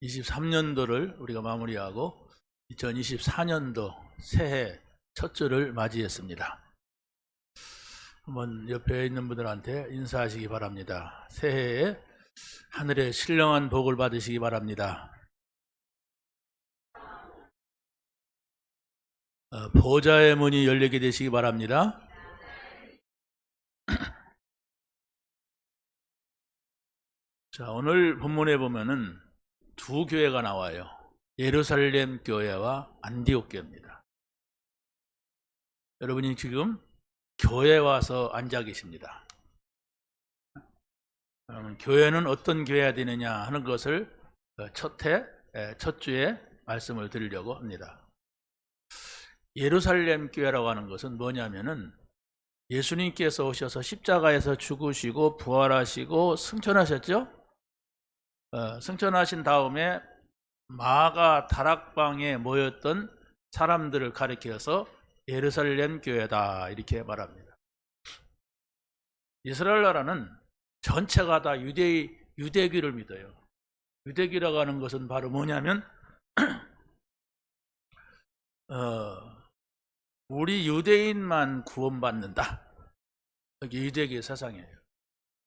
23년도를 우리가 마무리하고 2024년도 새해 첫 주를 맞이했습니다. 한번 옆에 있는 분들한테 인사하시기 바랍니다. 새해에 하늘의 신령한 복을 받으시기 바랍니다. 보좌의 문이 열리게 되시기 바랍니다. 자, 오늘 본문에 보면은 두 교회가 나와요. 예루살렘 교회와 안디옥 교회입니다. 여러분이 지금 교회에 와서 앉아 계십니다. 그러면 교회는 어떤 교회가 되느냐 하는 것을 첫 주에 말씀을 드리려고 합니다. 예루살렘 교회라고 하는 것은 뭐냐면은 예수님께서 오셔서 십자가에서 죽으시고 부활하시고 승천하셨죠? 승천하신 다음에 마가 다락방에 모였던 사람들을 가리켜서 예루살렘 교회다 이렇게 말합니다. 이스라엘 나라는 전체가 다 유대교를 믿어요. 유대교라고 하는 것은 바로 뭐냐면 우리 유대인만 구원받는다. 이게 유대교의 사상이에요.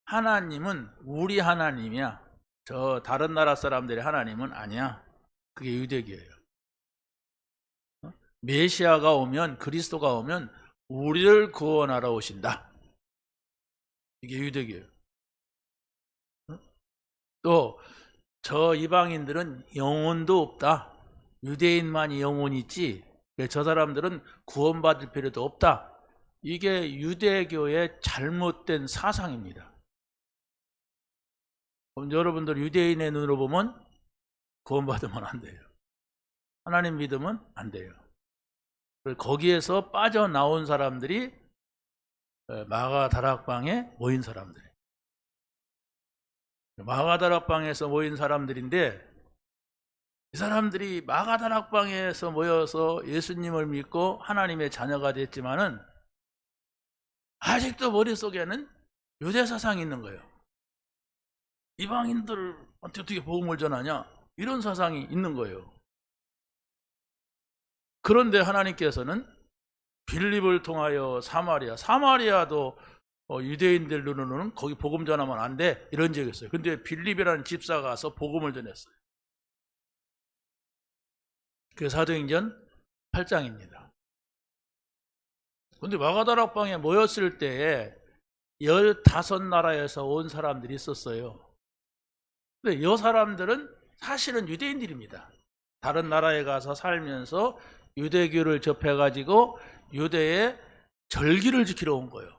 하나님은 우리 하나님이야. 저 다른 나라 사람들의 하나님은 아니야. 그게 유대교예요. 메시아가 오면, 그리스도가 오면 우리를 구원하러 오신다. 이게 유대교예요. 또 저 이방인들은 영혼도 없다. 유대인만이 영혼이 있지 저 사람들은 구원받을 필요도 없다. 이게 유대교의 잘못된 사상입니다. 그럼 여러분들 유대인의 눈으로 보면 구원받으면 안 돼요. 하나님 믿으면 안 돼요. 거기에서 빠져나온 사람들이 마가 다락방에 모인 사람들. 마가 다락방에서 모인 사람들인데 이 사람들이 마가 다락방에서 모여서 예수님을 믿고 하나님의 자녀가 됐지만은 아직도 머릿속에는 유대 사상이 있는 거예요. 이방인들한테 어떻게 복음을 전하냐? 이런 사상이 있는 거예요. 그런데 하나님께서는 빌립을 통하여 사마리아도 유대인들 눈으로는 거기 복음 전하면 안 돼 이런 적이 있어요. 근데 빌립이라는 집사가 가서 복음을 전했어요. 그게 사도행전 8장입니다. 근데 마가다락방에 모였을 때에 15나라에서 온 사람들이 있었어요. 근데 이 사람들은 사실은 유대인들입니다. 다른 나라에 가서 살면서 유대교를 접해가지고 유대의 절기를 지키러 온 거예요.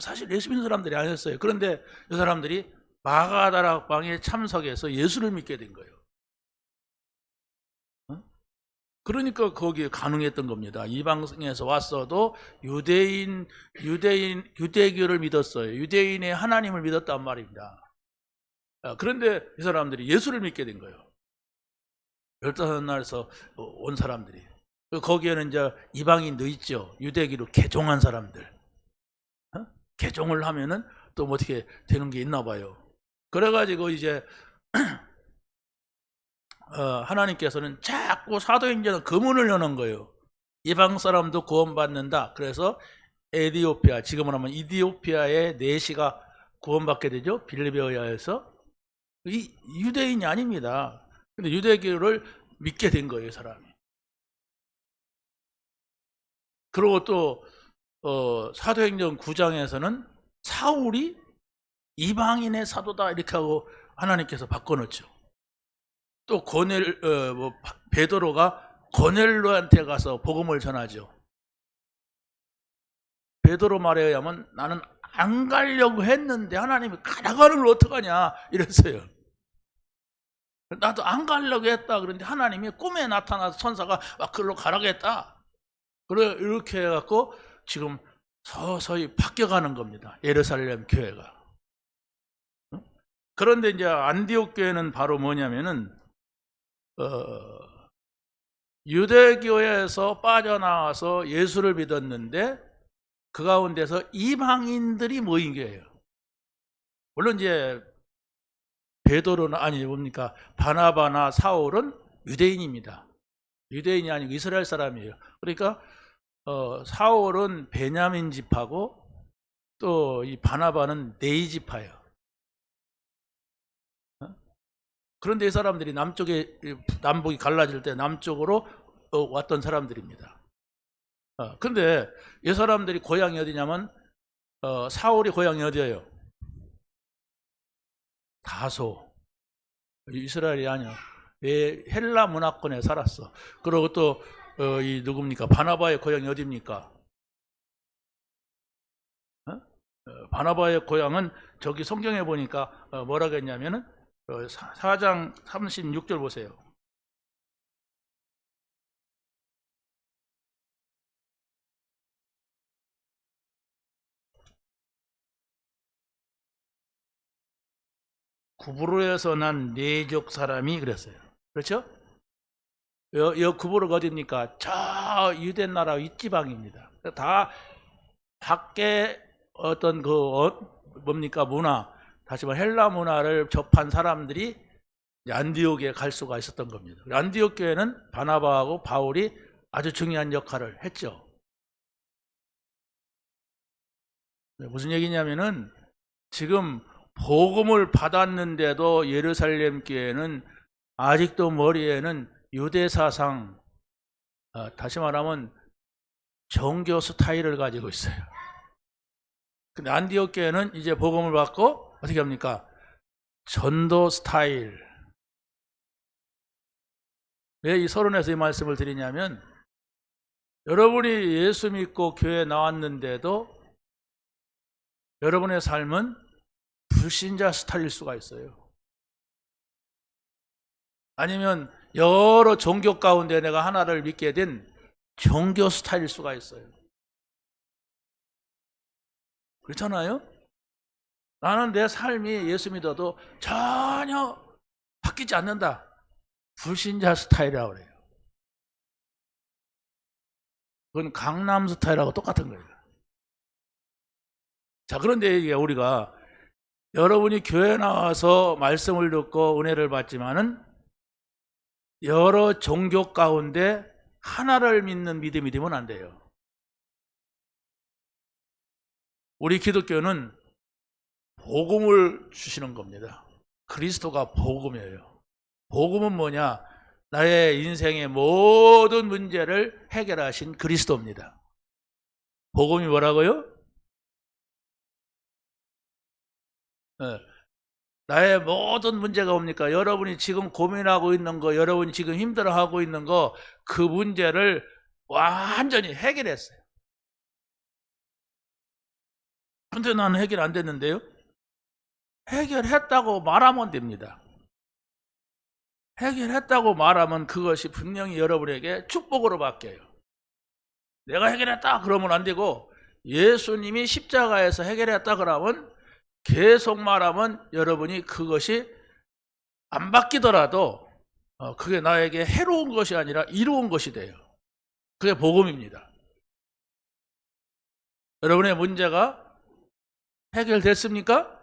사실 예수 믿는 사람들이 아니었어요. 그런데 이 사람들이 마가다락방에 참석해서 예수를 믿게 된 거예요. 그러니까 거기에 가능했던 겁니다. 이방에서 왔어도 유대교를 믿었어요. 유대인의 하나님을 믿었단 말입니다. 그런데 이 사람들이 예수를 믿게 된 거예요. 15나라에서 온 사람들이. 거기에는 이제 이방인도 있죠. 유대교로 개종한 사람들. 개종을 하면은 또 뭐 어떻게 되는 게 있나 봐요. 그래가지고 이제 하나님께서는 자꾸 사도행전은 그 문을 여는 거예요. 이방 사람도 구원받는다. 그래서 에디오피아, 지금은 하면 이디오피아의 내시가 구원받게 되죠. 빌립에 의하여서. 이 유대인이 아닙니다. 근데 유대교를 믿게 된 거예요, 사람이. 그리고 또 사도행전 9장에서는 사울이 이방인의 사도다 이렇게 하고 하나님께서 바꿔놓죠. 또 베드로가 고넬로한테 가서 복음을 전하죠. 베드로 말에 의하면 나는 안 가려고 했는데 하나님이 가라가는 걸 어떡하냐 이랬어요. 나도 안 가려고 했다. 그런데 하나님이 꿈에 나타나서 천사가 막 그걸로 가라고 했다. 그래 이렇게 해갖고 지금 서서히 바뀌어가는 겁니다. 예루살렘 교회가. 그런데 이제 안디옥 교회는 바로 뭐냐면은 유대교에서 빠져나와서 예수를 믿었는데 그 가운데서 이방인들이 모인 교회예요. 물론 이제 베드로는 아니 뭡니까? 바나바나 사울은 유대인입니다. 유대인이 아니고 이스라엘 사람이에요. 그러니까 사울은 베냐민 지파고 또 이 바나바는 네이 지파예요. 그런데 이 사람들이 남북이 갈라질 때 남쪽으로 왔던 사람들입니다. 근데 이 사람들이 고향이 어디냐면 사울이 고향이 어디예요? 다소. 이스라엘이 아니야. 헬라 문화권에 살았어. 그리고 또 이 누굽니까? 바나바의 고향이 어디입니까? 바나바의 고향은 저기 성경에 보니까 뭐라고 했냐면은 4장 36절 보세요. 구브로에서 난 네족 사람이 그랬어요. 그렇죠? 여 구브로가 어디입니까? 저 유대 나라 윗지방입니다. 다 밖에 어떤 뭡니까? 문화, 다시 말해 헬라 문화를 접한 사람들이 안디옥에 갈 수가 있었던 겁니다. 안디옥 교회는 바나바하고 바울이 아주 중요한 역할을 했죠. 무슨 얘기냐면은 지금 복음을 받았는데도 예루살렘 교회는 아직도 머리에는 유대 사상, 다시 말하면 종교 스타일을 가지고 있어요. 근데 안디옥 교회는 이제 복음을 받고 어떻게 합니까? 전도 스타일. 왜 이 서론에서 이 말씀을 드리냐면 여러분이 예수 믿고 교회에 나왔는데도 여러분의 삶은 불신자 스타일일 수가 있어요. 아니면 여러 종교 가운데 내가 하나를 믿게 된 종교 스타일일 수가 있어요. 그렇잖아요? 나는 내 삶이 예수 믿어도 전혀 바뀌지 않는다. 불신자 스타일이라고 그래요. 그건 강남 스타일하고 똑같은 거예요. 자, 그런데 우리가 여러분이 교회 나와서 말씀을 듣고 은혜를 받지만은 여러 종교 가운데 하나를 믿는 믿음이 되면 안 돼요. 우리 기독교는 복음을 주시는 겁니다. 그리스도가 복음이에요. 복음은 뭐냐? 나의 인생의 모든 문제를 해결하신 그리스도입니다. 복음이 뭐라고요? 나의 모든 문제가 뭡니까? 여러분이 지금 고민하고 있는 거, 여러분이 지금 힘들어하고 있는 거, 그 문제를 완전히 해결했어요. 근데 나는 해결 안 됐는데요? 해결했다고 말하면 됩니다. 해결했다고 말하면 그것이 분명히 여러분에게 축복으로 바뀌어요. 내가 해결했다 그러면 안 되고 예수님이 십자가에서 해결했다 그러면 계속 말하면 여러분이 그것이 안 바뀌더라도 그게 나에게 해로운 것이 아니라 이로운 것이 돼요. 그게 복음입니다. 여러분의 문제가 해결됐습니까?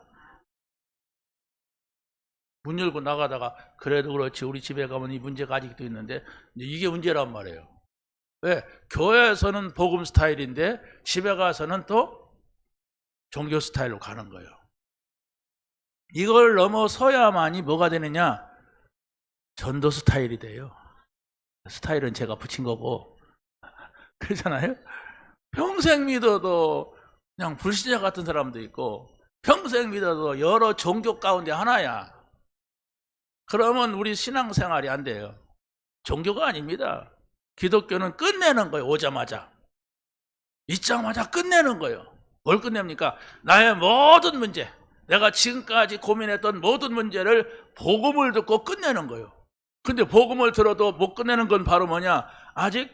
문 열고 나가다가 그래도 그렇지 우리 집에 가면 이 문제가 아직도 있는데 이게 문제란 말이에요. 왜? 교회에서는 복음 스타일인데 집에 가서는 또 종교 스타일로 가는 거예요. 이걸 넘어서야만이 뭐가 되느냐? 전도 스타일이 돼요. 스타일은 제가 붙인 거고 그렇잖아요. 평생 믿어도 그냥 불신자 같은 사람도 있고 평생 믿어도 여러 종교 가운데 하나야. 그러면 우리 신앙생활이 안 돼요. 종교가 아닙니다. 기독교는 끝내는 거예요. 오자마자 잊자마자 끝내는 거예요. 뭘 끝냅니까? 나의 모든 문제, 내가 지금까지 고민했던 모든 문제를 복음을 듣고 끝내는 거예요. 근데 복음을 들어도 못 끝내는 건 바로 뭐냐? 아직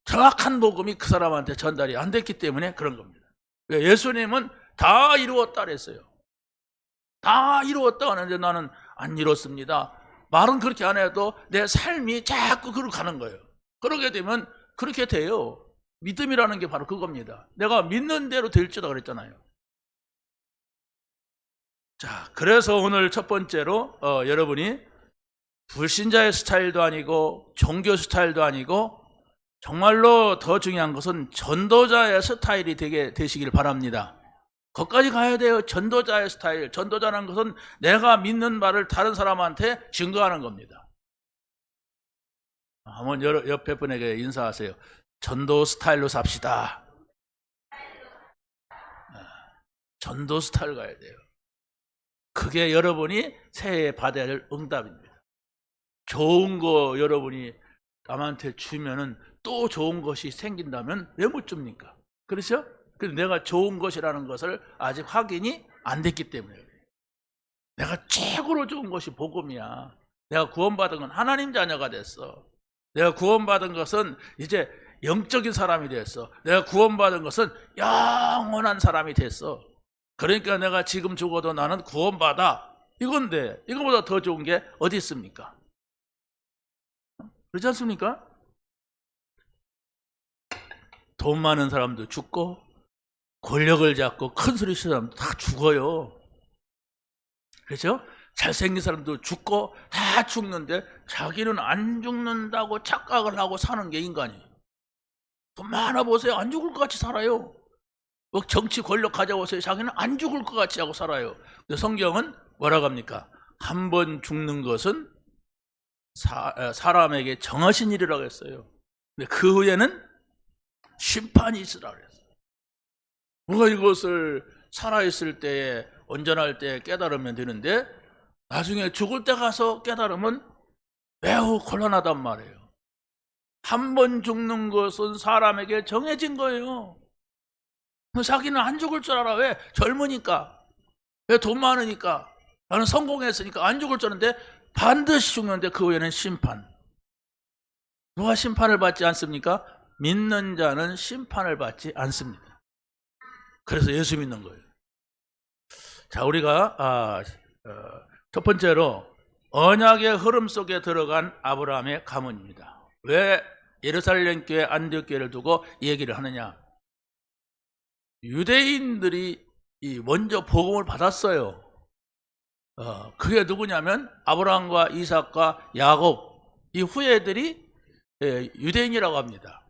정확한 복음이 그 사람한테 전달이 안 됐기 때문에 그런 겁니다. 예수님은 다 이루었다 그랬어요. 다 이루었다 하는데 나는 안 이뤘습니다. 말은 그렇게 안 해도 내 삶이 자꾸 그렇게 가는 거예요. 그러게 되면 그렇게 돼요. 믿음이라는 게 바로 그겁니다. 내가 믿는 대로 될지도 그랬잖아요. 자, 그래서 오늘 첫 번째로 여러분이 불신자의 스타일도 아니고 종교 스타일도 아니고 정말로 더 중요한 것은 전도자의 스타일이 되시길 바랍니다. 거기까지 가야 돼요. 전도자의 스타일. 전도자라는 것은 내가 믿는 바를 다른 사람한테 증거하는 겁니다. 한번 옆에 분에게 인사하세요. 전도 스타일로 삽시다. 전도 스타일 가야 돼요. 그게 여러분이 새해에 받아야 할 응답입니다. 좋은 거 여러분이 남한테 주면은 또 좋은 것이 생긴다면 왜 못 줍니까? 그렇죠? 근데 내가 좋은 것이라는 것을 아직 확인이 안 됐기 때문에 내가 최고로 좋은 것이 복음이야. 내가 구원받은 건 하나님 자녀가 됐어. 내가 구원받은 것은 이제 영적인 사람이 됐어. 내가 구원받은 것은 영원한 사람이 됐어. 그러니까 내가 지금 죽어도 나는 구원받아. 이건데 이거보다 더 좋은 게 어디 있습니까? 그렇지 않습니까? 돈 많은 사람도 죽고 권력을 잡고 큰 소리 치는 사람도 다 죽어요. 그렇죠? 잘생긴 사람도 죽고 다 죽는데 자기는 안 죽는다고 착각을 하고 사는 게 인간이에요. 돈 많아 보세요. 안 죽을 것 같이 살아요. 뭐 정치 권력 가져오세요. 자기는 안 죽을 것 같이 하고 살아요. 근데 성경은 뭐라고 합니까? 한 번 죽는 것은 사람에게 정하신 일이라고 했어요. 근데 그 후에는 심판이 있으라고 했어요. 우리가 이것을 살아있을 때에 온전할 때 깨달으면 되는데 나중에 죽을 때 가서 깨달으면 매우 곤란하단 말이에요. 한 번 죽는 것은 사람에게 정해진 거예요. 자기는 안 죽을 줄 알아. 왜? 젊으니까. 왜? 돈 많으니까. 나는 성공했으니까 안 죽을 줄 아는데 반드시 죽는데 그 후에는 심판. 누가 심판을 받지 않습니까? 믿는 자는 심판을 받지 않습니다. 그래서 예수 믿는 거예요. 자, 우리가 첫 번째로 언약의 흐름 속에 들어간 아브라함의 가문입니다. 왜 예루살렘 교회 안디옥 교회를 두고 이 얘기를 하느냐? 유대인들이 먼저 복음을 받았어요. 그게 누구냐면 아브라함과 이삭과 야곱, 이 후예들이 유대인이라고 합니다.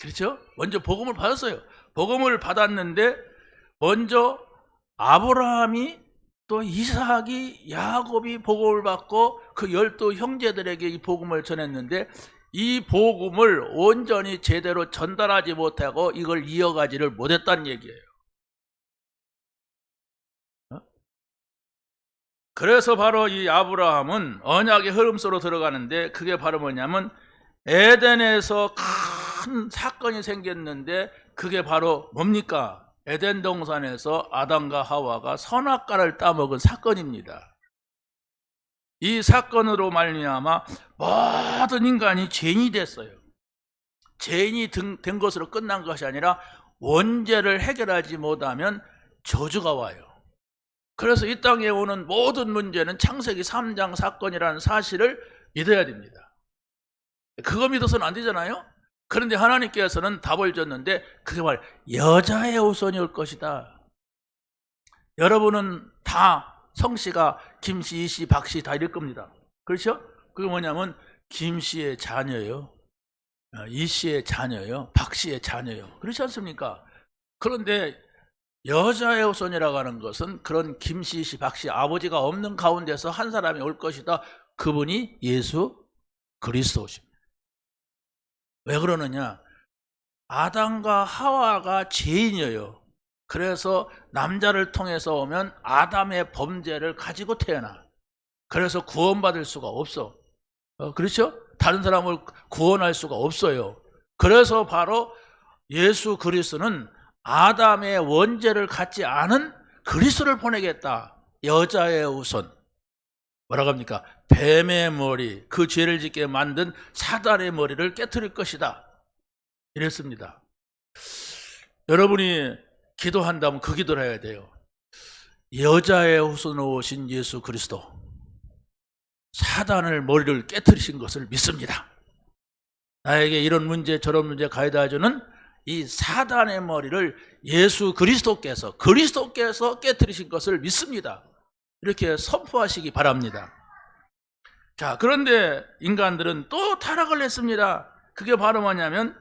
그렇죠? 먼저 복음을 받았어요. 복음을 받았는데 먼저 아브라함이 또 이삭이 야곱이 복음을 받고 그 12 형제들에게 이 복음을 전했는데 이 복음을 온전히 제대로 전달하지 못하고 이걸 이어가지를 못했다는 얘기예요. 그래서 바로 이 아브라함은 언약의 흐름 속으로 들어가는데 그게 바로 뭐냐면 에덴에서 큰 사건이 생겼는데 그게 바로 뭡니까? 에덴 동산에서 아담과 하와가 선악과를 따먹은 사건입니다. 이 사건으로 말미암아 모든 인간이 죄인이 됐어요. 죄인이 된 것으로 끝난 것이 아니라 원죄를 해결하지 못하면 저주가 와요. 그래서 이 땅에 오는 모든 문제는 창세기 3장 사건이라는 사실을 믿어야 됩니다. 그거 믿어서는 안 되잖아요. 그런데 하나님께서는 답을 줬는데 그게 바로 여자의 후손이 올 것이다. 여러분은 다 성씨가 김씨, 이씨, 박씨 다 이럴 겁니다. 그렇죠? 그게 뭐냐면 김씨의 자녀요, 이씨의 자녀요, 박씨의 자녀요. 그렇지 않습니까? 그런데 여자의 후손이라고 하는 것은 그런 김씨, 이씨, 박씨 아버지가 없는 가운데서 한 사람이 올 것이다. 그분이 예수 그리스도십니다. 왜 그러느냐? 아담과 하와가 죄인이에요. 그래서 남자를 통해서 오면 아담의 범죄를 가지고 태어나. 그래서 구원받을 수가 없어. 그렇죠? 다른 사람을 구원할 수가 없어요. 그래서 바로 예수 그리스도는 아담의 원죄를 갖지 않은 그리스도를 보내겠다. 여자의 후손. 뭐라고 합니까? 뱀의 머리, 그 죄를 짓게 만든 사단의 머리를 깨트릴 것이다. 이랬습니다. 여러분이 기도한다면 그 기도를 해야 돼요. 여자의 후손으로 오신 예수 그리스도, 사단을 머리를 깨트리신 것을 믿습니다. 나에게 이런 문제 저런 문제 가해다 주는 이 사단의 머리를 예수 그리스도께서 깨트리신 것을 믿습니다. 이렇게 선포하시기 바랍니다. 자, 그런데 인간들은 또 타락을 했습니다. 그게 바로 뭐냐면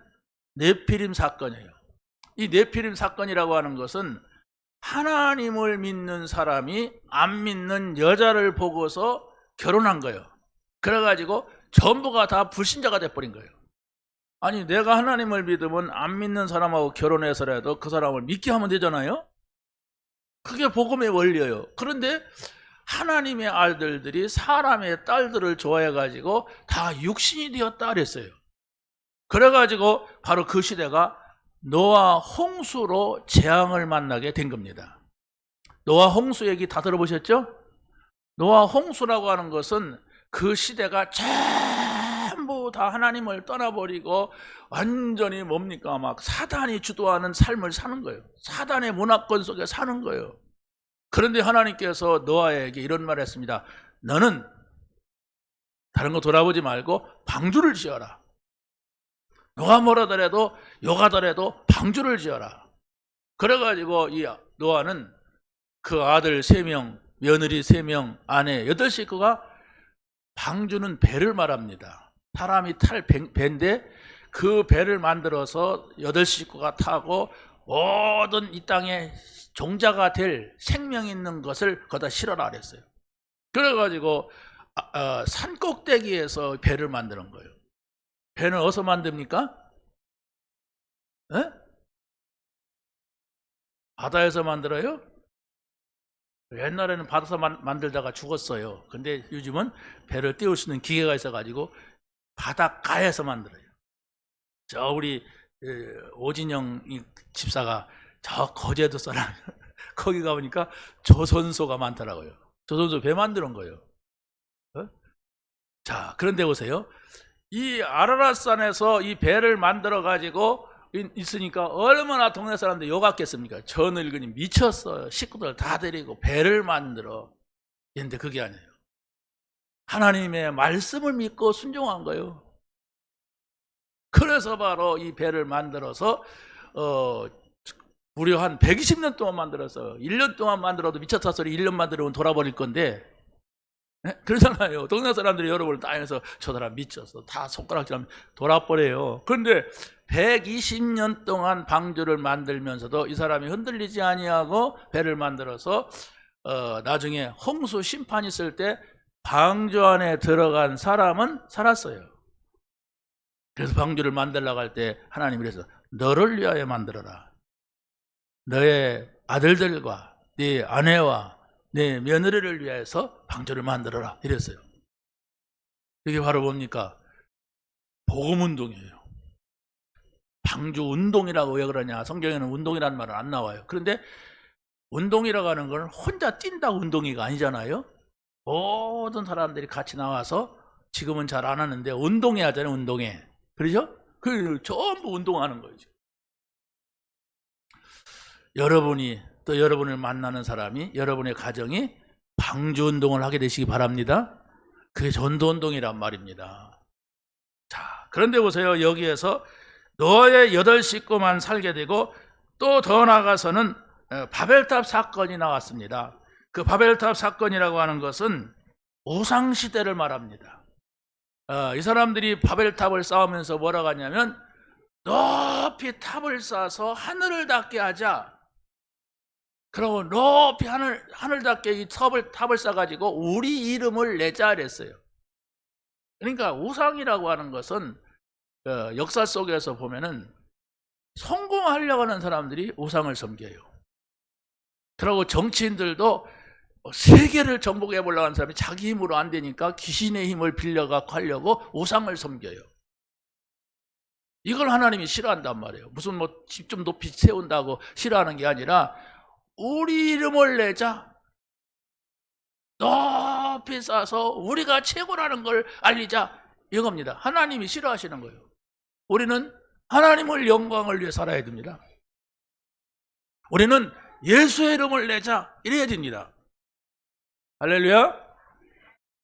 네피림 사건이에요. 이 네피림 사건이라고 하는 것은 하나님을 믿는 사람이 안 믿는 여자를 보고서 결혼한 거예요. 그래가지고 전부가 다 불신자가 돼버린 거예요. 아니, 내가 하나님을 믿으면 안 믿는 사람하고 결혼해서라도 그 사람을 믿게 하면 되잖아요. 그게 복음의 원리예요. 그런데 하나님의 아들들이 사람의 딸들을 좋아해가지고 다 육신이 되었다 그랬어요. 그래가지고 바로 그 시대가 노아 홍수로 재앙을 만나게 된 겁니다. 노아 홍수 얘기 다 들어보셨죠? 노아 홍수라고 하는 것은 그 시대가 전부 다 하나님을 떠나버리고 완전히 뭡니까? 막 사단이 주도하는 삶을 사는 거예요. 사단의 문화권 속에 사는 거예요. 그런데 하나님께서 노아에게 이런 말을 했습니다. 너는 다른 거 돌아보지 말고 방주를 지어라. 누가 뭐라더라도 욕하더라도 방주를 지어라. 그래가지고 이 노아는 그 아들 3명, 며느리 3명, 아내 8식구가, 방주는 배를 말합니다. 사람이 탈 배인데 그 배를 만들어서 8식구가 타고 모든 이 땅에 종자가 될 생명 있는 것을 거기다 실어라 그랬어요. 그래가지고 산 꼭대기에서 배를 만드는 거예요. 배는 어디서 만듭니까? 에? 바다에서 만들어요? 옛날에는 바다에서 만들다가 죽었어요. 근데 요즘은 배를 띄울 수 있는 기계가 있어가지고 바닷가에서 만들어요. 저 우리 오진영 집사가 저 거제도 사람 거기 가보니까 조선소가 많더라고요. 조선소 배 만드는 거예요. 어? 자, 그런데 보세요. 이 아라랏산에서 이 배를 만들어 가지고 있으니까 얼마나 동네 사람들 욕했겠습니까? 저 늙은이 미쳤어요. 식구들 다 데리고 배를 만들어. 그런데 그게 아니에요. 하나님의 말씀을 믿고 순종한 거예요. 그래서 바로 이 배를 만들어서 무려 한 120년 동안 만들어서 1년 동안 만들어도 미쳤다 소리 1년 만들면 돌아버릴 건데, 네? 그러잖아요. 동네 사람들이 여러분을 따라서 저 사람 미쳤어, 다 손가락질하면 돌아버려요. 그런데 120년 동안 방주를 만들면서도 이 사람이 흔들리지 아니하고 배를 만들어서 나중에 홍수 심판이 있을 때 방주 안에 들어간 사람은 살았어요. 그래서 방주를 만들려고 할 때 하나님이 그래서 너를 위하여 만들어라. 너의 아들들과 네 아내와 네 며느리를 위해서 방주를 만들어라 이랬어요. 이게 바로 뭡니까? 복음운동이에요. 방주운동이라고 왜 그러냐? 성경에는 운동이라는 말은 안 나와요. 그런데 운동이라고 하는 건 혼자 뛴다 운동이가 아니잖아요. 모든 사람들이 같이 나와서, 지금은 잘 안 하는데 운동회 하잖아요. 운동회. 그렇죠? 그 전부 운동하는 거죠. 여러분이 또 여러분을 만나는 사람이, 여러분의 가정이 방주 운동을 하게 되시기 바랍니다. 그게 전도운동이란 말입니다. 자, 그런데 보세요. 여기에서 노아의 8식구만 살게 되고 또 더 나아가서는 바벨탑 사건이 나왔습니다. 그 바벨탑 사건이라고 하는 것은 우상시대를 말합니다. 이 사람들이 바벨탑을 쌓으면서 뭐라고 하냐면 높이 탑을 쌓아서 하늘을 닿게 하자. 그리고 높이 하늘 닿게 이 탑을 쌓아가지고 우리 이름을 내자 그랬어요. 그러니까 우상이라고 하는 것은 역사 속에서 보면은 성공하려고 하는 사람들이 우상을 섬겨요. 그리고 정치인들도 세계를 정복해 보려고 하는 사람이 자기 힘으로 안 되니까 귀신의 힘을 빌려갖고 하려고 우상을 섬겨요. 이걸 하나님이 싫어한단 말이에요. 무슨 뭐 집 좀 높이 세운다고 싫어하는 게 아니라 우리 이름을 내자, 높이 쌓아서 우리가 최고라는 걸 알리자, 이겁니다. 하나님이 싫어하시는 거예요. 우리는 하나님을 영광을 위해 살아야 됩니다. 우리는 예수의 이름을 내자, 이래야 됩니다. 할렐루야.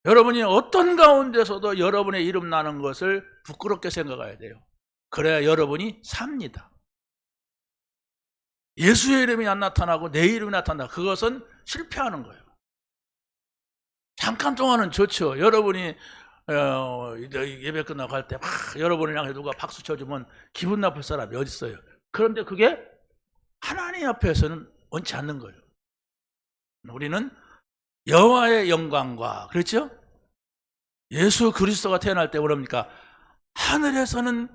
여러분이 어떤 가운데서도 여러분의 이름 나는 것을 부끄럽게 생각해야 돼요. 그래야 여러분이 삽니다. 예수의 이름이 안 나타나고 내 이름이 나타난다, 그것은 실패하는 거예요. 잠깐 동안은 좋죠. 여러분이 예배 끝나고 갈 때 막 여러분을 향해 누가 박수 쳐주면 기분 나쁠 사람이 어디 있어요. 그런데 그게 하나님 앞에서는 원치 않는 거예요. 우리는 여호와의 영광과, 그렇죠? 예수 그리스도가 태어날 때 그럽니까? 하늘에서는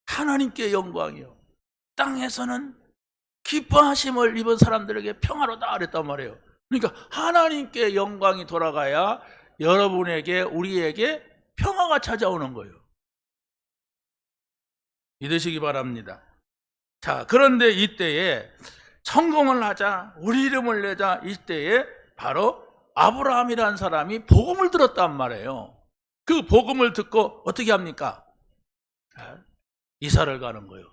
하나님께 영광이요, 땅에서는 기뻐하심을 입은 사람들에게 평화로다 그랬단 말이에요. 그러니까 하나님께 영광이 돌아가야 여러분에게, 우리에게 평화가 찾아오는 거예요. 믿으시기 바랍니다. 자, 그런데 이때에 성공을 하자, 우리 이름을 내자, 이때에 바로 아브라함이라는 사람이 복음을 들었단 말이에요. 그 복음을 듣고 어떻게 합니까? 이사를 가는 거예요.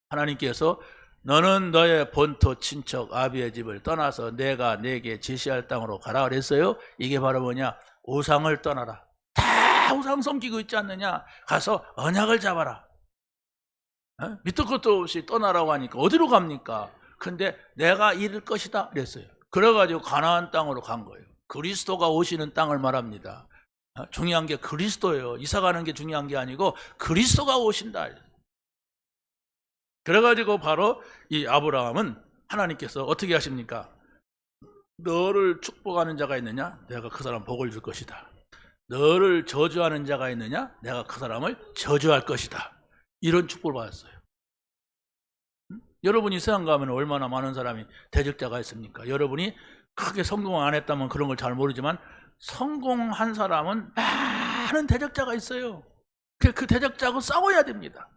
하나님께서 너는 너의 본토 친척 아비의 집을 떠나서 내가 내게 제시할 땅으로 가라 그랬어요. 이게 바로 뭐냐? 우상을 떠나라. 다 우상 섬기고 있지 않느냐? 가서 언약을 잡아라. 밑도 끝도 없이 떠나라고 하니까 어디로 갑니까? 근데 내가 이룰 것이다 그랬어요. 그래가지고 가나안 땅으로 간 거예요. 그리스도가 오시는 땅을 말합니다. 중요한 게 그리스도예요. 이사 가는 게 중요한 게 아니고 그리스도가 오신다. 그래가지고 바로 이 아브라함은 하나님께서 어떻게 하십니까? 너를 축복하는 자가 있느냐? 내가 그 사람 복을 줄 것이다. 너를 저주하는 자가 있느냐? 내가 그 사람을 저주할 것이다. 이런 축복을 받았어요. 여러분이 세상 가면 얼마나 많은 사람이 대적자가 있습니까? 여러분이 크게 성공 안 했다면 그런 걸 잘 모르지만 성공한 사람은 많은 대적자가 있어요. 그 대적자하고 싸워야 됩니다.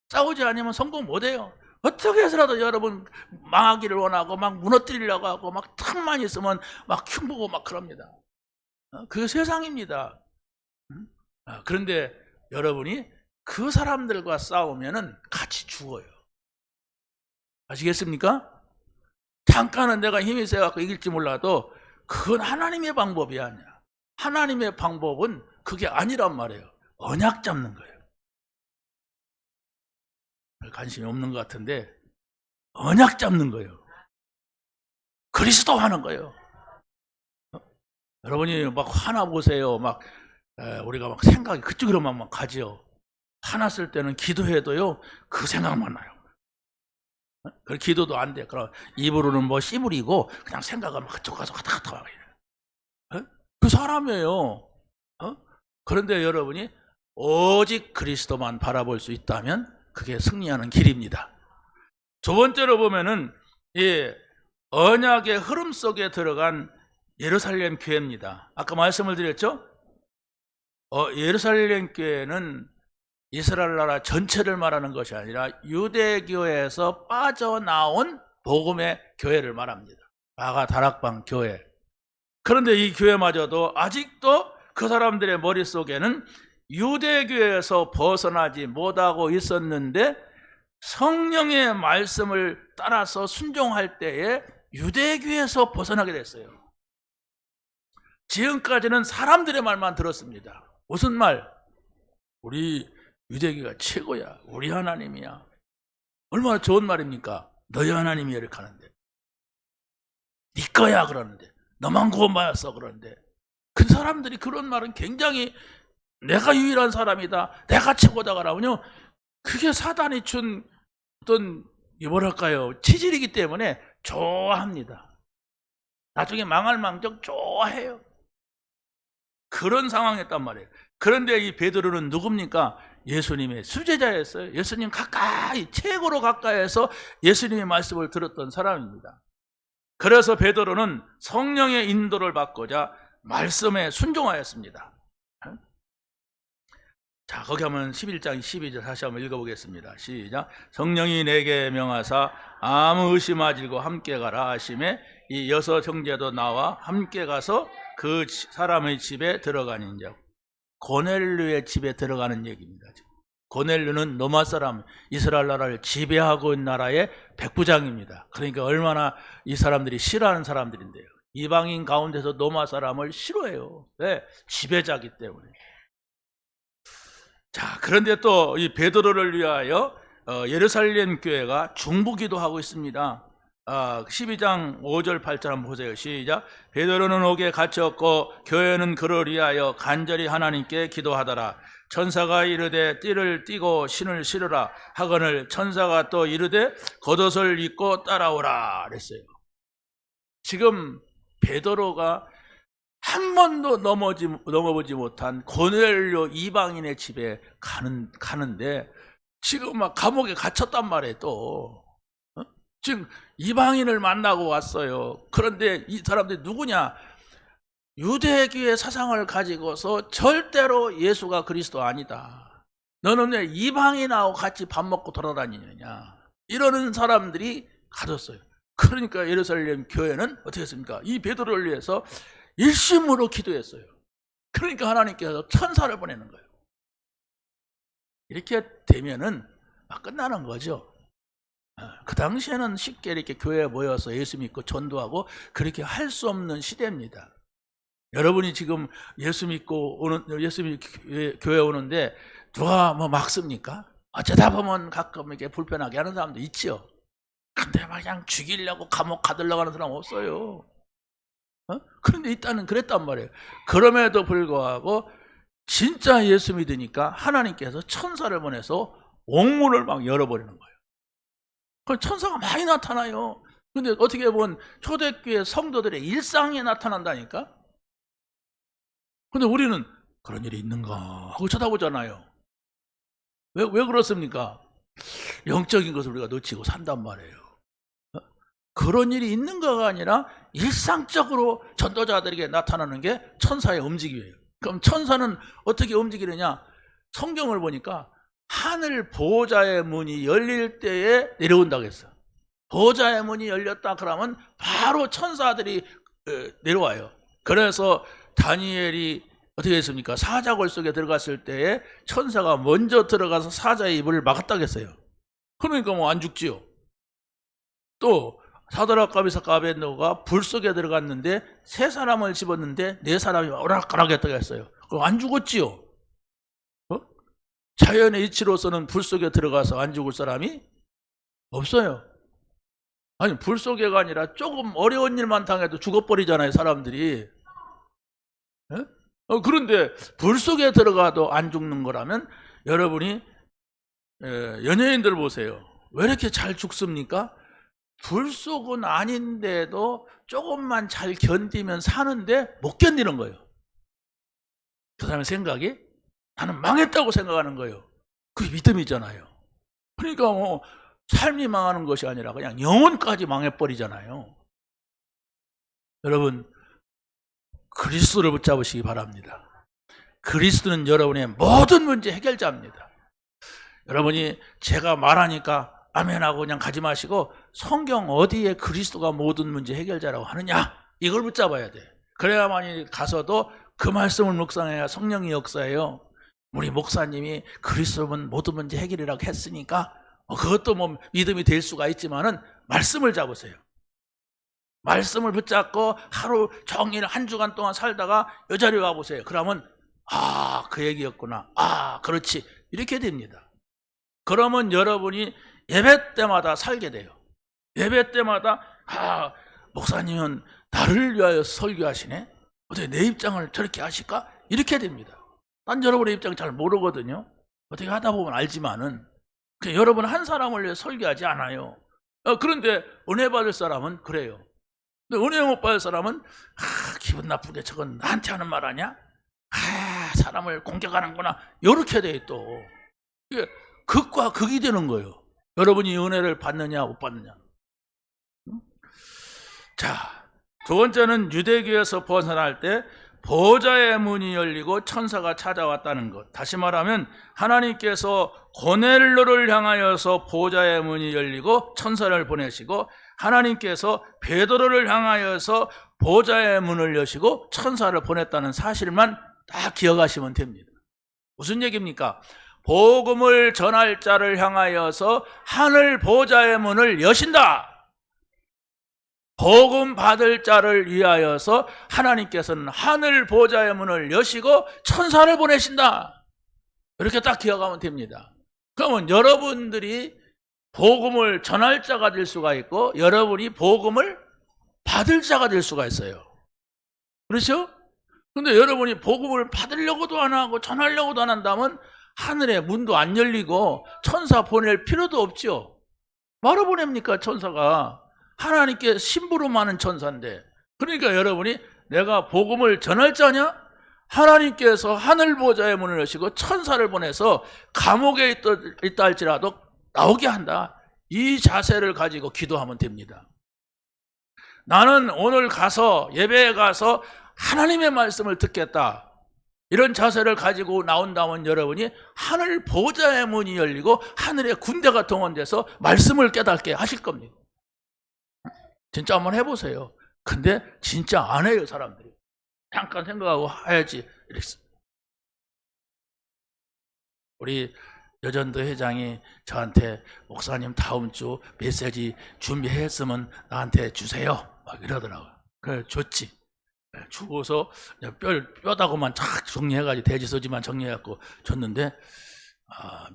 싸우지 않으면 성공 못해요. 어떻게 해서라도 여러분 망하기를 원하고 막 무너뜨리려고 하고 막 틈만 있으면 막 흉보고 막 그럽니다. 그게 세상입니다. 그런데 여러분이 그 사람들과 싸우면은 같이 죽어요. 아시겠습니까? 잠깐은 내가 힘이 세갖고 이길지 몰라도 그건 하나님의 방법이 아니야. 하나님의 방법은 그게 아니란 말이에요. 언약 잡는 거예요. 관심이 없는 것 같은데 언약 잡는 거예요. 그리스도 하는 거예요. 여러분이 막 화나 보세요. 막 우리가 막 생각이 그쪽으로만 막 가지요. 화났을 때는 기도해도요 그 생각만 나요. 그 기도도 안 돼. 그럼 입으로는 뭐 씨부리고 그냥 생각은 막 그쪽 가서 갔다 갔다 와. 그 사람이에요. 그런데 여러분이 오직 그리스도만 바라볼 수 있다면 그게 승리하는 길입니다. 두 번째로 보면은 이 언약의 흐름 속에 들어간 예루살렘 교회입니다. 아까 말씀을 드렸죠? 예루살렘 교회는 이스라엘 나라 전체를 말하는 것이 아니라 유대교에서 빠져나온 복음의 교회를 말합니다. 아가 다락방 교회. 그런데 이 교회마저도 아직도 그 사람들의 머릿속에는 유대교에서 벗어나지 못하고 있었는데 성령의 말씀을 따라서 순종할 때에 유대교에서 벗어나게 됐어요. 지금까지는 사람들의 말만 들었습니다. 무슨 말? 우리 유대교가 최고야. 우리 하나님이야. 얼마나 좋은 말입니까? 너희 하나님이야 이렇게 하는데, 네 거야 그러는데, 너만 구원받았어 그러는데, 그 사람들이 그런 말은 굉장히 내가 유일한 사람이다, 내가 최고다 그러면요, 그게 사단이 준 어떤 뭐랄까요, 치질이기 때문에 좋아합니다. 나중에 망할 망정 좋아해요. 그런 상황이었단 말이에요. 그런데 이 베드로는 누굽니까? 예수님의 수제자였어요. 예수님 가까이, 최고로 가까이에서 예수님의 말씀을 들었던 사람입니다. 그래서 베드로는 성령의 인도를 받고자 말씀에 순종하였습니다. 자, 거기 하면 11장 12절 다시 한번 읽어보겠습니다. 시작. 성령이 내게 명하사 아무 의심하지 말고 함께 가라 하심에 이 여섯 형제도 나와 함께 가서 그 사람의 집에 들어가는즉, 고넬료의 집에 들어가는 얘기입니다. 고넬료는 로마 사람, 이스라엘 나라를 지배하고 있는 나라의 백부장입니다. 그러니까 얼마나 이 사람들이 싫어하는 사람들인데요. 이방인 가운데서 로마 사람을 싫어해요. 왜? 지배자기 때문에. 자, 그런데 또 이 베드로를 위하여 예루살렘 교회가 중보기도 하고 있습니다. 12장 5절 8절 한번 보세요. 시작. 베드로는 옥에 갇혔고 교회는 그를 위하여 간절히 하나님께 기도하더라. 천사가 이르되 띠를 띠고 신을 신으라 하거늘 천사가 또 이르되 겉옷을 입고 따라오라 그랬어요. 지금 베드로가 한 번도 넘어보지 못한 고넬료 이방인의 집에 가는데 지금 막 감옥에 갇혔단 말이에요. 또 지금 이방인을 만나고 왔어요. 그런데 이 사람들이 누구냐? 유대교의 사상을 가지고서 절대로 예수가 그리스도 아니다. 너는 왜 이방인하고 같이 밥 먹고 돌아다니느냐? 이러는 사람들이 가졌어요. 그러니까 예루살렘 교회는 어떻게 했습니까? 이 베드로를 위해서 일심으로 기도했어요. 그러니까 하나님께서 천사를 보내는 거예요. 이렇게 되면은 끝나는 거죠. 그 당시에는 쉽게 이렇게 교회에 모여서 예수 믿고 전도하고 그렇게 할 수 없는 시대입니다. 여러분이 지금 예수 믿고 교회 오는데 누가 뭐 막습니까? 어쩌다 보면 가끔 이렇게 불편하게 하는 사람도 있죠. 근데 막 그냥 죽이려고 감옥 가두려고 하는 사람 없어요. 그런데 일단은 그랬단 말이에요. 그럼에도 불구하고 진짜 예수 믿으니까 하나님께서 천사를 보내서 옥문을 막 열어버리는 거예요. 천사가 많이 나타나요. 근데 어떻게 보면 초대교회 성도들의 일상에 나타난다니까? 근데 우리는 그런 일이 있는가 하고 쳐다보잖아요. 왜 그렇습니까? 영적인 것을 우리가 놓치고 산단 말이에요. 그런 일이 있는가가 아니라 일상적으로 전도자들에게 나타나는 게 천사의 움직임이에요. 그럼 천사는 어떻게 움직이느냐? 성경을 보니까 하늘 보호자의 문이 열릴 때에 내려온다고 했어요. 보호자의 문이 열렸다 그러면 바로 천사들이 내려와요. 그래서 다니엘이 어떻게 했습니까? 사자골 속에 들어갔을 때에 천사가 먼저 들어가서 사자의 입을 막았다고 했어요. 그러니까 뭐 안 죽지요. 또 사드락 미삭 아벳네고가 불 속에 들어갔는데 세 사람을 집었는데 네 사람이 오락가락 했다고 했어요. 그럼 안 죽었지요. 자연의 이치로서는 불 속에 들어가서 안 죽을 사람이 없어요. 아니 불 속에가 아니라 조금 어려운 일만 당해도 죽어버리잖아요, 사람들이. 그런데 불 속에 들어가도 안 죽는 거라면 여러분이 연예인들 보세요. 왜 이렇게 잘 죽습니까? 불 속은 아닌데도 조금만 잘 견디면 사는데 못 견디는 거예요. 그 사람의 생각이 나는 망했다고 생각하는 거예요. 그게 믿음이잖아요. 그러니까 뭐 삶이 망하는 것이 아니라 그냥 영혼까지 망해버리잖아요. 여러분 그리스도를 붙잡으시기 바랍니다. 그리스도는 여러분의 모든 문제 해결자입니다. 여러분이 제가 말하니까 아멘하고 그냥 가지 마시고 성경 어디에 그리스도가 모든 문제 해결자라고 하느냐 이걸 붙잡아야 돼. 그래야만이 가서도 그 말씀을 묵상해야 성령이 역사해요. 우리 목사님이 그리스도는 모든 문제 해결이라고 했으니까 그것도 뭐 믿음이 될 수가 있지만은 말씀을 잡으세요. 말씀을 붙잡고 하루 종일 한 주간 동안 살다가 이 자리에 와보세요. 그러면 그 얘기였구나. 그렇지. 이렇게 됩니다. 그러면 여러분이 예배 때마다 살게 돼요. 예배 때마다 목사님은 나를 위하여 설교하시네. 어떻게 내 입장을 저렇게 하실까? 이렇게 됩니다. 난 여러분의 입장 잘 모르거든요. 어떻게 하다 보면 알지만은 여러분 한 사람을 위해 설교하지 않아요. 그런데 은혜 받을 사람은 그래요. 근데 은혜 못 받을 사람은 기분 나쁘게 저건 나한테 하는 말 아니야? 사람을 공격하는구나. 이렇게 돼 또. 이게 극과 극이 되는 거예요. 여러분이 은혜를 받느냐 못 받느냐. 자, 두 번째는 유대교에서 벗어날 때 보호자의 문이 열리고 천사가 찾아왔다는 것. 다시 말하면 하나님께서 고넬료를 향하여서 보호자의 문이 열리고 천사를 보내시고 하나님께서 베드로를 향하여서 보호자의 문을 여시고 천사를 보냈다는 사실만 딱 기억하시면 됩니다. 무슨 얘기입니까? 복음을 전할 자를 향하여서 하늘 보호자의 문을 여신다. 복음 받을 자를 위하여서 하나님께서는 하늘 보호자의 문을 여시고 천사를 보내신다. 이렇게 딱 기억하면 됩니다. 그러면 여러분들이 복음을 전할 자가 될 수가 있고 여러분이 복음을 받을 자가 될 수가 있어요. 그렇죠? 근데 여러분이 복음을 받으려고도 안 하고 전하려고도 안 한다면 하늘의 문도 안 열리고 천사 보낼 필요도 없죠. 뭐로 보냅니까? 천사가 하나님께 심부름 많은 천사인데. 그러니까 여러분이 내가 복음을 전할 자냐? 하나님께서 하늘 보좌의 문을 여시고 천사를 보내서 감옥에 있다 할지라도 나오게 한다. 이 자세를 가지고 기도하면 됩니다. 나는 오늘 가서 예배에 가서 하나님의 말씀을 듣겠다. 이런 자세를 가지고 나온다면 여러분이 하늘 보좌의 문이 열리고 하늘의 군대가 동원돼서 말씀을 깨닫게 하실 겁니다. 진짜 한번 해보세요. 근데 진짜 안 해요, 사람들이. 잠깐 생각하고 해야지 이랬어. 우리 여전도 회장이 저한테 목사님 다음 주 메시지 준비했으면 나한테 주세요 막 이러더라고요. 그래 줬지. 주고서 뼈다구만 쫙 정리해가지고 대지서지만 정리해갖고 줬는데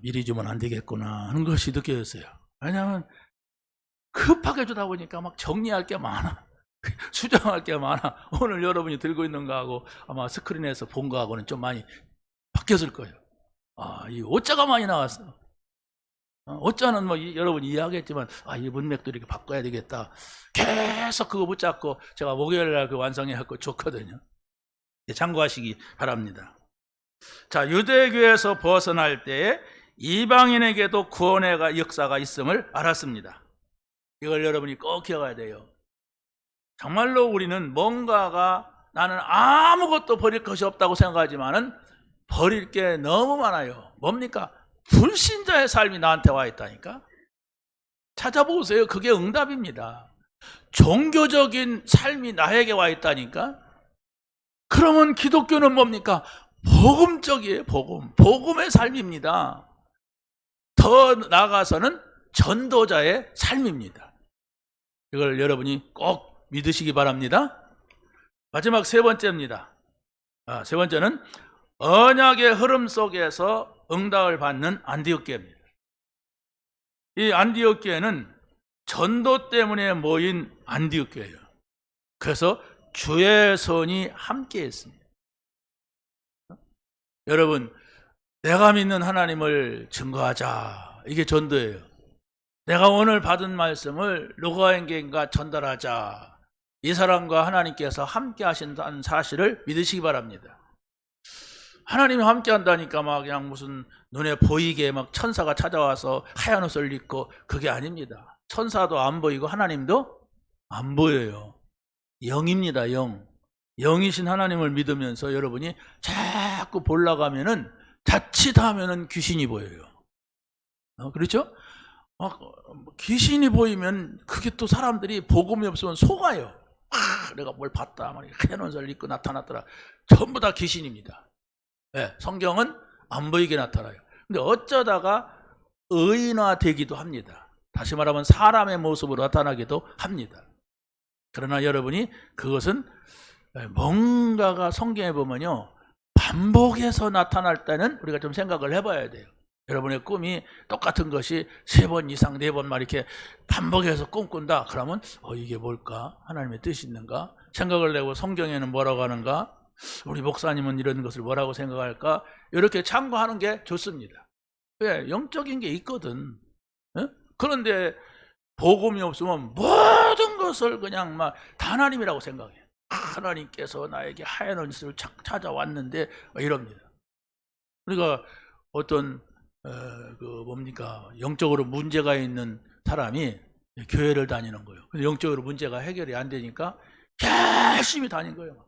미리 주면 안 되겠구나 하는 것이 느껴졌어요. 왜냐하면 급하게 주다 보니까 막 정리할 게 많아. 수정할 게 많아. 오늘 여러분이 들고 있는 거하고 아마 스크린에서 본 거하고는 좀 많이 바뀌었을 거예요. 이 오자가 많이 나왔어. 오자는 뭐 여러분이 이해하겠지만 이 문맥도 이렇게 바꿔야 되겠다. 계속 그거 붙잡고 제가 목요일날 그 완성해갖고 줬거든요. 참고하시기 바랍니다. 자, 유대교에서 벗어날 때에 이방인에게도 구원의 역사가 있음을 알았습니다. 이걸 여러분이 꼭 기억해야 돼요. 정말로 우리는 뭔가가 나는 아무것도 버릴 것이 없다고 생각하지만은 버릴 게 너무 많아요. 뭡니까? 불신자의 삶이 나한테 와 있다니까. 찾아보세요. 그게 응답입니다. 종교적인 삶이 나에게 와 있다니까. 그러면 기독교는 뭡니까? 복음적이에요. 복음의 삶입니다. 더 나아가서는 전도자의 삶입니다. 이걸 여러분이 꼭 믿으시기 바랍니다. 마지막 세 번째입니다. 세 번째는 언약의 흐름 속에서 응답을 받는 안디옥 교회입니다. 이 안디옥 교회는 전도 때문에 모인 안디옥 교회예요. 그래서 주의 손이 함께 했습니다. 여러분, 내가 믿는 하나님을 증거하자. 이게 전도예요. 내가 오늘 받은 말씀을 누구에게인가 전달하자. 이 사람과 하나님께서 함께 하신다는 사실을 믿으시기 바랍니다. 하나님이 함께 한다니까 막 그냥 무슨 눈에 보이게 막 천사가 찾아와서 하얀 옷을 입고 그게 아닙니다. 천사도 안 보이고 하나님도 안 보여요. 영입니다. 영이신 하나님을 믿으면서 여러분이 자꾸 보려고 하면은 자칫하면은 귀신이 보여요. 그렇죠? 귀신이 보이면 그게 또 사람들이 복음이 없으면 속아요. 내가 뭘 봤다. 하얀 옷을 입고 나타났더라. 전부 다 귀신입니다. 네, 성경은 안 보이게 나타나요. 근데 어쩌다가 의인화되기도 합니다. 다시 말하면 사람의 모습으로 나타나기도 합니다. 그러나 여러분이 그것은 뭔가가 성경에 보면요 반복해서 나타날 때는 우리가 좀 생각을 해봐야 돼요. 여러분의 꿈이 똑같은 것이 3번 이상 4번 막 이렇게 반복해서 꿈꾼다. 그러면 이게 뭘까? 하나님의 뜻이 있는가? 생각을 내고 성경에는 뭐라고 하는가? 우리 목사님은 이런 것을 뭐라고 생각할까? 이렇게 참고하는 게 좋습니다. 왜? 영적인 게 있거든. 그런데 복음이 없으면 모든 것을 그냥 막 다 하나님이라고 생각해. 하나님께서 나에게 하얀 옷을 찾아왔는데 이럽니다. 그러니까 어떤 영적으로 문제가 있는 사람이 교회를 다니는 거예요. 근데 영적으로 문제가 해결이 안 되니까 열심히 다닌 거예요.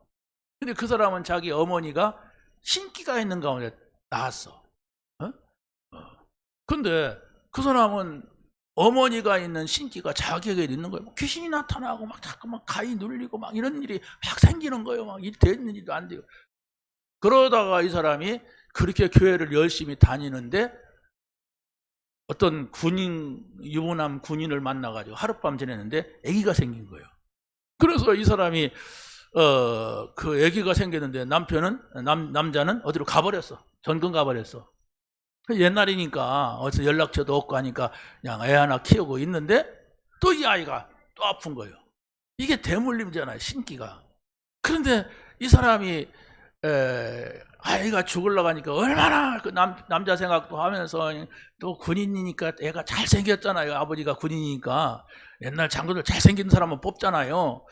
근데 그 사람은 자기 어머니가 신기가 있는 가운데 낳았어. 근데 그 사람은 어머니가 있는 신기가 자기에게 있는 거예요. 귀신이 나타나고 막 자꾸 막 가위 눌리고 막 이런 일이 막 생기는 거예요. 막 되는 일도 안 돼요. 그러다가 이 사람이 그렇게 교회를 열심히 다니는데 어떤 유부남 군인을 만나가지고 하룻밤 지냈는데 아기가 생긴 거예요. 그래서 이 사람이 그 아기가 생겼는데 남자는 어디로 가버렸어. 전근 가버렸어. 옛날이니까 어디서 연락처도 없고 하니까 그냥 애 하나 키우고 있는데 또 이 아이가 또 아픈 거예요. 이게 대물림잖아요, 신기가. 그런데 이 사람이 아이가 죽으려고 하니까 얼마나 그 남자 생각도 하면서, 또 군인이니까 애가 잘생겼잖아요. 아버지가 군인이니까 옛날 장군들 잘생긴 사람은 뽑잖아요.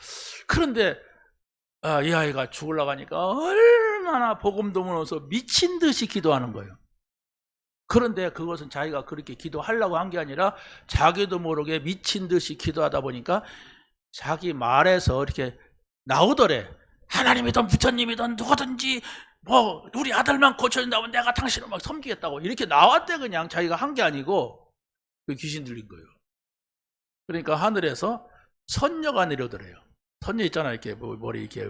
그런데 이 아이가 죽으려고 하니까 얼마나 복음도 모아서 미친 듯이 기도하는 거예요. 그런데 그것은 자기가 그렇게 기도하려고 한 게 아니라 자기도 모르게 미친 듯이 기도하다 보니까 자기 말에서 이렇게 나오더래. 하나님이든 부처님이든 누구든지 뭐 우리 아들만 고쳐준다면 내가 당신을 막 섬기겠다고 이렇게 나왔대. 그냥 자기가 한 게 아니고 그 귀신 들린 거예요. 그러니까 하늘에서 선녀가 내려오더래요. 선녀 있잖아요. 이렇게 머리 이렇게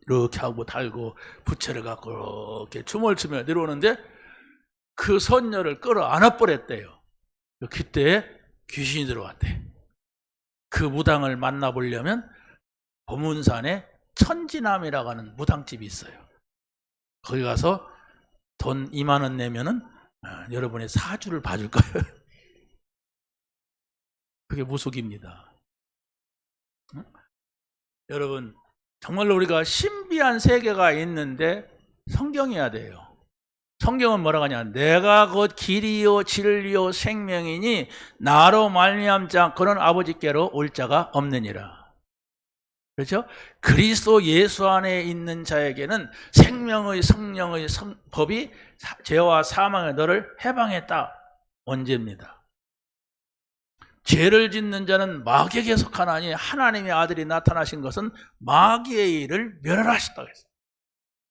이렇게 하고 달고 부채를 갖고 이렇게 춤을 추며 내려오는데 그 선녀를 끌어안아 버렸대요. 그때 귀신이 들어왔대. 그 무당을 만나보려면 보문산에 천지남이라고 하는 무당집이 있어요. 거기 가서 돈 2만 원 내면은 여러분의 사주를 봐줄 거예요. 그게 무속입니다. 응? 여러분, 정말로 우리가 신비한 세계가 있는데 성경이어야 돼요. 성경은 뭐라고 하냐? 내가 곧 길이요 진리요 생명이니 나로 말미암지 않고는 아버지께로 올 자가 없느니라. 그렇죠? 그리스도 예수 안에 있는 자에게는 생명의 성령의 법이 죄와 사망의 너를 해방했다. 언제입니다. 죄를 짓는 자는 마귀에게 속하나니 하나님의 아들이 나타나신 것은 마귀의 일을 멸하셨다고 했어요.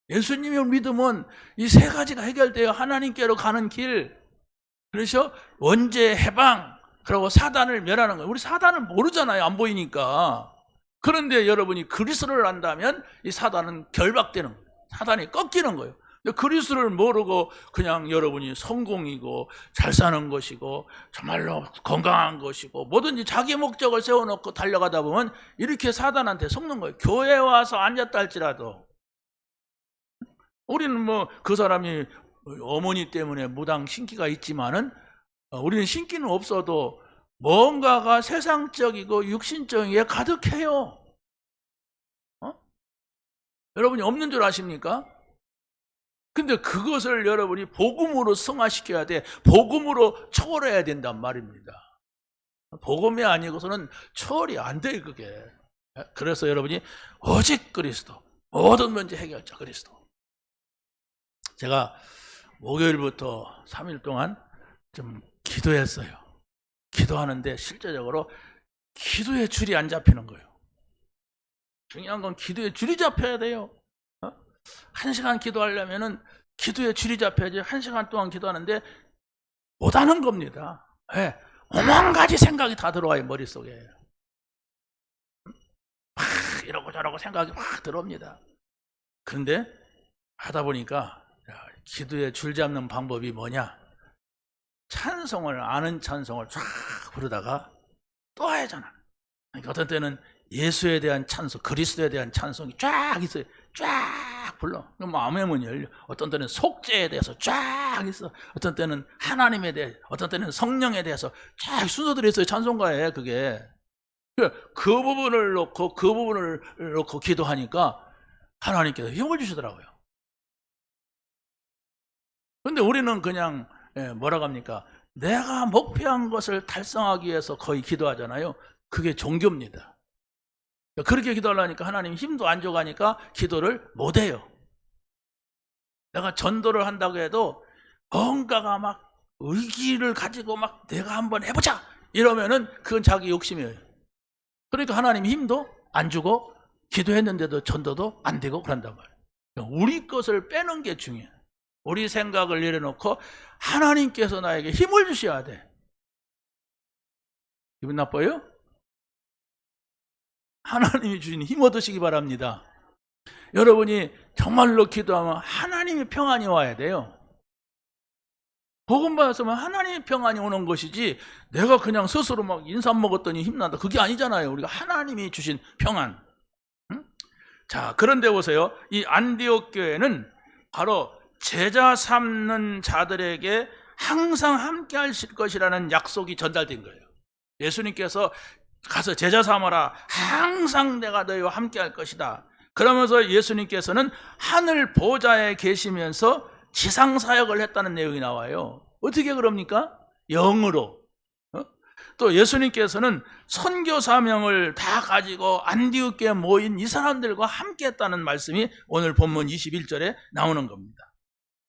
예수님을 믿으면 이 세 가지가 해결돼요. 하나님께로 가는 길, 그래서 원죄 해방, 그리고 사단을 멸하는 거예요. 우리 사단을 모르잖아요. 안 보이니까. 그런데 여러분이 그리스도를 안다면 이 사단은 결박되는 거예요. 사단이 꺾이는 거예요. 근데 그리스도를 모르고 그냥 여러분이 성공이고 잘 사는 것이고 정말로 건강한 것이고 뭐든지 자기 목적을 세워놓고 달려가다 보면 이렇게 사단한테 속는 거예요. 교회에 와서 앉았다 할지라도 우리는 뭐 그 사람이 어머니 때문에 무당 신기가 있지만은 우리는 신기는 없어도 뭔가가 세상적이고 육신적인 게 가득해요. 여러분이 없는 줄 아십니까? 근데 그것을 여러분이 복음으로 승화시켜야 돼. 복음으로 초월해야 된단 말입니다. 복음이 아니고서는 초월이 안 돼, 그게. 그래서 여러분이 오직 그리스도, 모든 문제 해결자 그리스도. 제가 목요일부터 3일 동안 좀 기도했어요. 기도하는데 실제적으로 기도의 줄이 안 잡히는 거예요. 중요한 건 기도의 줄이 잡혀야 돼요. 1시간 기도하려면은 기도의 줄이 잡혀야지. 1시간 동안 기도하는데 못하는 겁니다. 네. 오만 가지 생각이 다 들어와요, 머릿속에. 막 이러고 저러고 생각이 막 들어옵니다. 그런데 하다 보니까 기도의 줄 잡는 방법이 뭐냐? 찬송을, 아는 찬송을 쫙 부르다가 또 하잖아. 그러니까 어떤 때는 예수에 대한 찬송, 그리스도에 대한 찬송이 쫙 있어요. 쫙 불러. 마음의 문이 열려. 어떤 때는 속죄에 대해서 쫙 있어. 어떤 때는 하나님에 대해, 어떤 때는 성령에 대해서 쫙 순서들이 있어요. 찬송가에 그게. 그 부분을 놓고 기도하니까 하나님께서 힘을 주시더라고요. 근데 우리는 그냥 뭐라고 합니까? 내가 목표한 것을 달성하기 위해서 거의 기도하잖아요. 그게 종교입니다. 그렇게 기도하려니까 하나님 힘도 안 줘가니까 기도를 못해요. 내가 전도를 한다고 해도 뭔가가 막 의기를 가지고 막 내가 한번 해보자 이러면은 그건 자기 욕심이에요. 그러니까 하나님 힘도 안 주고 기도했는데도 전도도 안 되고 그런단 말이에요. 우리 것을 빼는 게 중요해요. 우리 생각을 내려놓고 하나님께서 나에게 힘을 주셔야 돼. 기분 나빠요? 하나님이 주신 힘 얻으시기 바랍니다. 여러분이 정말로 기도하면 하나님의 평안이 와야 돼요. 복음 받았으면 하나님의 평안이 오는 것이지 내가 그냥 스스로 막 인삼 먹었더니 힘난다. 그게 아니잖아요. 우리가 하나님이 주신 평안. 응? 자, 그런데 보세요. 이 안디옥 교회는 바로 제자 삼는 자들에게 항상 함께 하실 것이라는 약속이 전달된 거예요. 예수님께서 가서 제자 삼아라. 항상 내가 너희와 함께 할 것이다. 그러면서 예수님께서는 하늘 보좌에 계시면서 지상 사역을 했다는 내용이 나와요. 어떻게 그럽니까? 영으로. 또 예수님께서는 선교 사명을 다 가지고 안디옥에 모인 이 사람들과 함께 했다는 말씀이 오늘 본문 21절에 나오는 겁니다.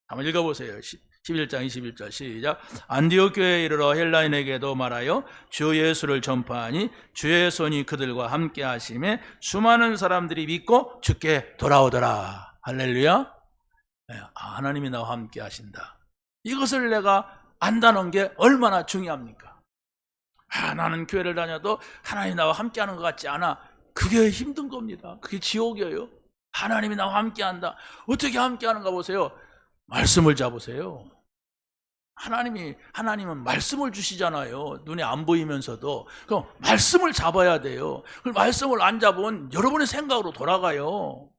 한번 읽어보세요. 11장 21절 시작. 안디옥 교회에 이르러 헬라인에게도 말하여 주 예수를 전파하니 주의 손이 그들과 함께 하심에 수많은 사람들이 믿고 주께 돌아오더라. 할렐루야. 하나님이 나와 함께 하신다. 이것을 내가 안다는 게 얼마나 중요합니까? 나는 교회를 다녀도 하나님이 나와 함께하는 것 같지 않아. 그게 힘든 겁니다. 그게 지옥이에요. 하나님이 나와 함께한다. 어떻게 함께하는가 보세요. 말씀을 잡으세요. 하나님은 말씀을 주시잖아요. 눈에 안 보이면서도. 그럼 말씀을 잡아야 돼요. 그 말씀을 안 잡으면 여러분의 생각으로 돌아가요.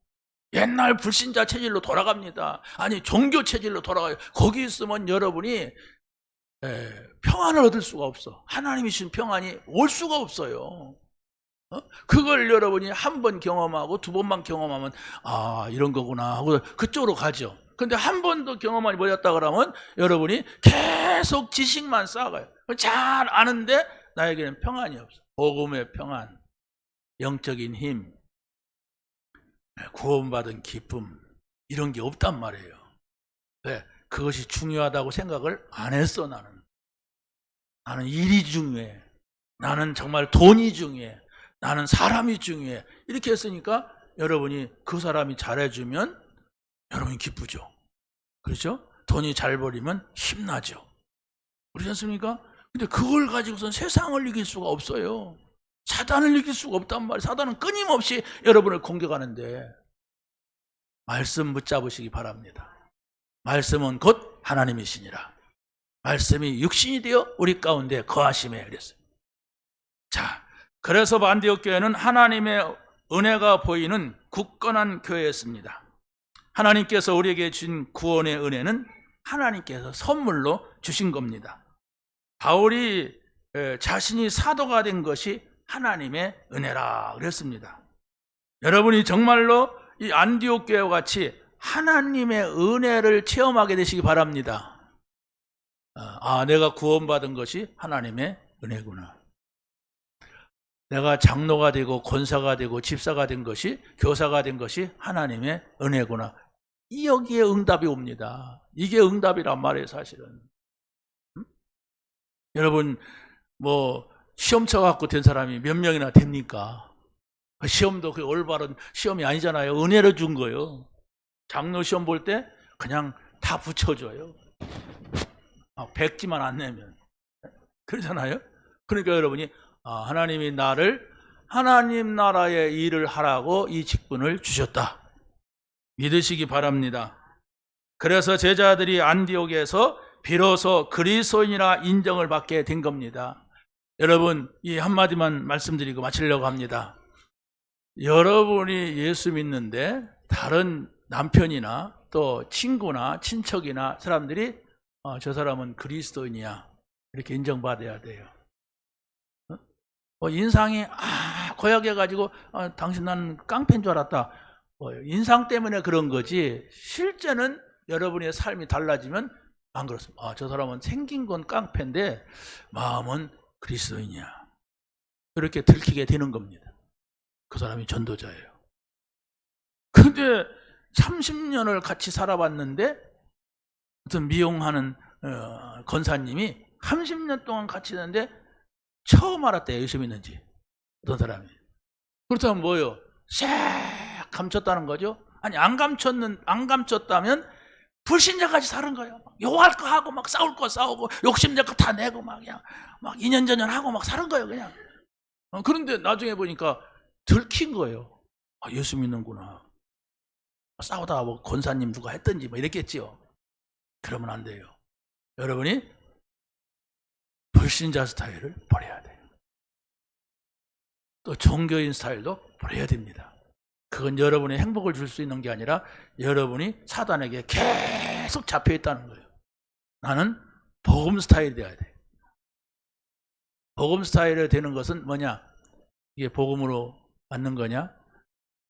옛날 불신자 체질로 돌아갑니다. 아니 종교 체질로 돌아가요. 거기 있으면 여러분이 평안을 얻을 수가 없어. 하나님이 주신 평안이 올 수가 없어요. 그걸 여러분이 한 번 경험하고 두 번만 경험하면 이런 거구나 하고 그쪽으로 가죠. 근데 한 번도 경험이 뭐였다 그러면 여러분이 계속 지식만 쌓아가요. 잘 아는데 나에게는 평안이 없어. 복음의 평안, 영적인 힘, 구원받은 기쁨 이런 게 없단 말이에요. 왜? 그것이 중요하다고 생각을 안 했어. 나는 일이 중요해. 나는 정말 돈이 중요해. 나는 사람이 중요해. 이렇게 했으니까 여러분이 그 사람이 잘해주면 여러분이 기쁘죠. 그렇죠? 돈이 잘 벌리면 힘나죠. 그렇지 않습니까? 근데 그걸 가지고선 세상을 이길 수가 없어요. 사단을 이길 수가 없단 말이에요. 사단은 끊임없이 여러분을 공격하는데 말씀 붙잡으시기 바랍니다. 말씀은 곧 하나님이시니라. 말씀이 육신이 되어 우리 가운데 거하심에 그랬어요. 자, 그래서 안디옥 교회는 하나님의 은혜가 보이는 굳건한 교회였습니다. 하나님께서 우리에게 준 구원의 은혜는 하나님께서 선물로 주신 겁니다. 바울이 자신이 사도가 된 것이 하나님의 은혜라 그랬습니다. 여러분이 정말로 이 안디옥 교회와 같이 하나님의 은혜를 체험하게 되시기 바랍니다. 내가 구원받은 것이 하나님의 은혜구나. 내가 장로가 되고 권사가 되고 집사가 된 것이, 교사가 된 것이 하나님의 은혜구나. 여기에 응답이 옵니다. 이게 응답이란 말이에요, 사실은. 여러분, 시험 쳐갖고 된 사람이 몇 명이나 됩니까? 시험도 그 올바른 시험이 아니잖아요. 은혜를 준 거예요. 장로 시험 볼 때 그냥 다 붙여줘요. 백지만 안 내면. 그러잖아요. 그러니까 여러분이 하나님이 나를 하나님 나라의 일을 하라고 이 직분을 주셨다. 믿으시기 바랍니다. 그래서 제자들이 안디옥에서 비로소 그리스도인이라 인정을 받게 된 겁니다. 여러분, 이 한마디만 말씀드리고 마치려고 합니다. 여러분이 예수 믿는데 다른 남편이나 또 친구나 친척이나 사람들이 저 사람은 그리스도인이야 이렇게 인정받아야 돼요. 인상이 고약해가지고 당신 나는 깡패인 줄 알았다. 인상 때문에 그런 거지 실제는 여러분의 삶이 달라지면 안 그렇습니다. 저 사람은 생긴 건 깡패인데 마음은 그리스도인이야. 이렇게 들키게 되는 겁니다. 그 사람이 전도자예요. 근데 30년을 같이 살아봤는데 어떤 미용하는 권사님이 30년 동안 같이 있는데 처음 알았대요. 예수 믿는지. 어떤 사람이. 그렇다면 뭐예요? 싹 감췄다는 거죠. 아니 안 감췄다면 불신자까지 사는 거예요. 욕할 거 하고 막 싸울 거 싸우고 욕심낼 거 다 내고 막 그냥 막 이년저년 막 사는 거예요. 그냥. 그런데 나중에 보니까 들킨 거예요. 예수 믿는구나. 싸우다가 뭐 권사님 누가 했든지 뭐 이랬겠지요. 그러면 안 돼요. 여러분이 불신자 스타일을 버려야 돼요. 또 종교인 스타일도 버려야 됩니다. 그건 여러분의 행복을 줄 수 있는 게 아니라 여러분이 사단에게 계속 잡혀 있다는 거예요. 나는 복음 스타일이 돼야 돼. 복음 스타일이 되는 것은 뭐냐? 이게 복음으로 맞는 거냐?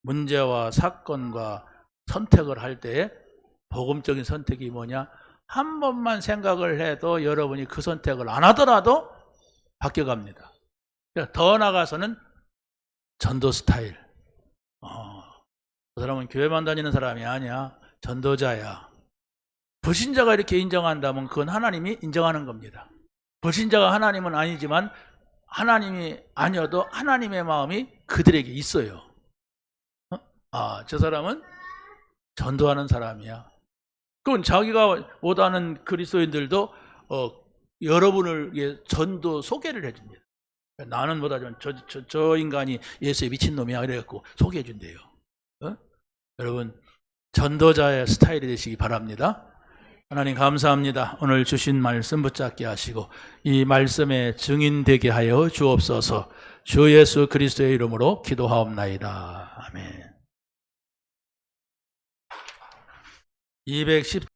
문제와 사건과 선택을 할 때 복음적인 선택이 뭐냐? 한 번만 생각을 해도 여러분이 그 선택을 안 하더라도 바뀌어갑니다. 더 나아가서는 전도 스타일. 그 사람은 교회만 다니는 사람이 아니야. 전도자야. 불신자가 이렇게 인정한다면 그건 하나님이 인정하는 겁니다. 불신자가 하나님은 아니지만 하나님이 아니어도 하나님의 마음이 그들에게 있어요. 저 사람은 전도하는 사람이야. 그건 자기가 못 아는 그리스도인들도 여러분을 전도 소개를 해줍니다. 나는 못하지만 저 인간이 예수의 미친놈이야 이래갖고 소개해 준대요. 여러분 전도자의 스타일이 되시기 바랍니다. 하나님 감사합니다. 오늘 주신 말씀 붙잡게 하시고 이 말씀에 증인되게 하여 주옵소서. 주 예수 그리스도의 이름으로 기도하옵나이다. 아멘. 210